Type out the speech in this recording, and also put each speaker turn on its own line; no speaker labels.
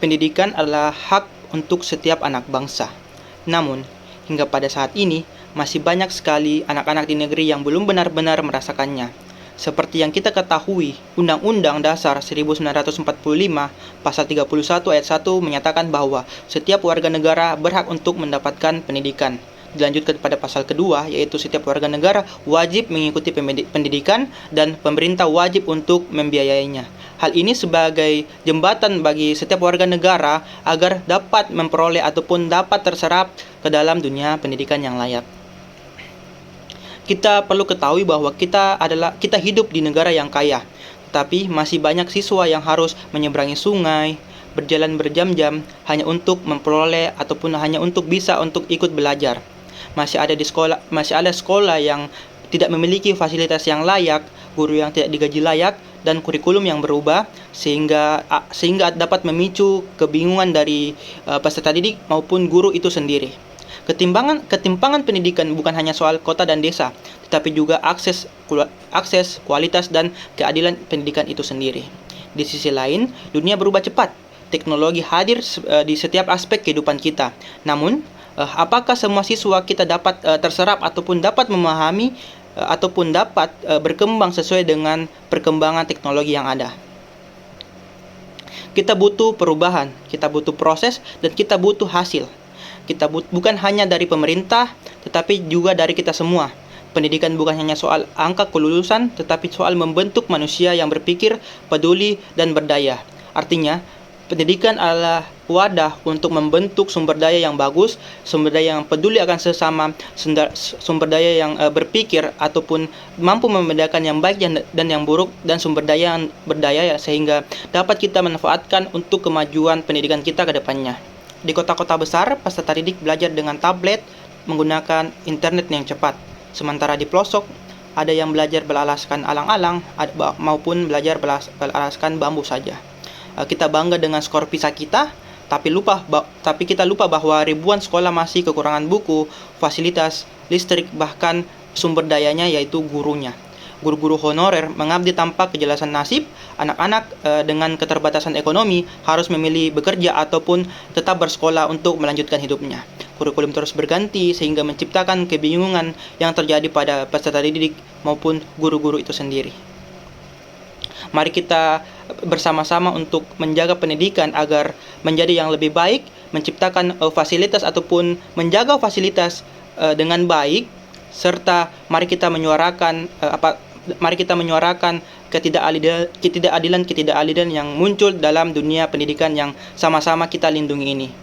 Pendidikan adalah hak untuk setiap anak bangsa. Namun, hingga pada saat ini, masih banyak sekali anak-anak di negeri yang belum benar-benar merasakannya. Seperti yang kita ketahui, Undang-Undang Dasar 1945 Pasal 31 Ayat 1 menyatakan bahwa setiap warga negara berhak untuk mendapatkan pendidikan. Dilanjutkan pada pasal kedua, yaitu setiap warga negara wajib mengikuti pendidikan dan pemerintah wajib untuk membiayainya. Hal ini sebagai jembatan bagi setiap warga negara agar dapat memperoleh ataupun dapat terserap ke dalam dunia pendidikan yang layak. Kita perlu ketahui bahwa kita hidup di negara yang kaya, tetapi masih banyak siswa yang harus menyeberangi sungai, berjalan berjam-jam hanya untuk memperoleh ataupun hanya untuk bisa untuk ikut belajar. Masih ada sekolah yang tidak memiliki fasilitas yang layak, guru yang tidak digaji layak, dan kurikulum yang berubah sehingga dapat memicu kebingungan dari peserta didik maupun guru itu sendiri. Ketimpangan pendidikan bukan hanya soal kota dan desa, tetapi juga akses, kualitas, dan keadilan pendidikan itu sendiri. Di sisi lain, dunia berubah cepat. Teknologi hadir di setiap aspek kehidupan kita. Namun, apakah semua siswa kita dapat terserap ataupun dapat memahami ataupun dapat berkembang sesuai dengan perkembangan teknologi yang ada? Kita butuh perubahan, kita butuh proses, dan kita butuh hasil. Kita bukan hanya dari pemerintah, tetapi juga dari kita semua. Pendidikan bukan hanya soal angka kelulusan, tetapi soal membentuk manusia yang berpikir, peduli, dan berdaya. Artinya, pendidikan adalah wadah untuk membentuk sumber daya yang bagus, sumber daya yang peduli akan sesama, sumber daya yang berpikir ataupun mampu membedakan yang baik dan yang buruk, dan sumber daya yang berdaya sehingga dapat kita manfaatkan untuk kemajuan pendidikan kita ke depannya. Di kota-kota besar, peserta didik belajar dengan tablet menggunakan internet yang cepat. Sementara di pelosok, ada yang belajar beralaskan alang-alang maupun belajar beralaskan bambu saja. Kita bangga dengan skor PISA kita, tapi kita lupa bahwa ribuan sekolah masih kekurangan buku, fasilitas, listrik, bahkan sumber dayanya yaitu gurunya. Guru-guru honorer mengabdi tanpa kejelasan nasib. Anak-anak dengan keterbatasan ekonomi harus memilih bekerja ataupun tetap bersekolah untuk melanjutkan hidupnya. Kurikulum terus berganti sehingga menciptakan kebingungan yang terjadi pada peserta didik maupun guru-guru itu sendiri. Mari kita bersama-sama untuk menjaga pendidikan agar menjadi yang lebih baik, menciptakan fasilitas ataupun menjaga fasilitas dengan baik, serta mari kita menyuarakan ketidakadilan yang muncul dalam dunia pendidikan yang sama-sama kita lindungi ini.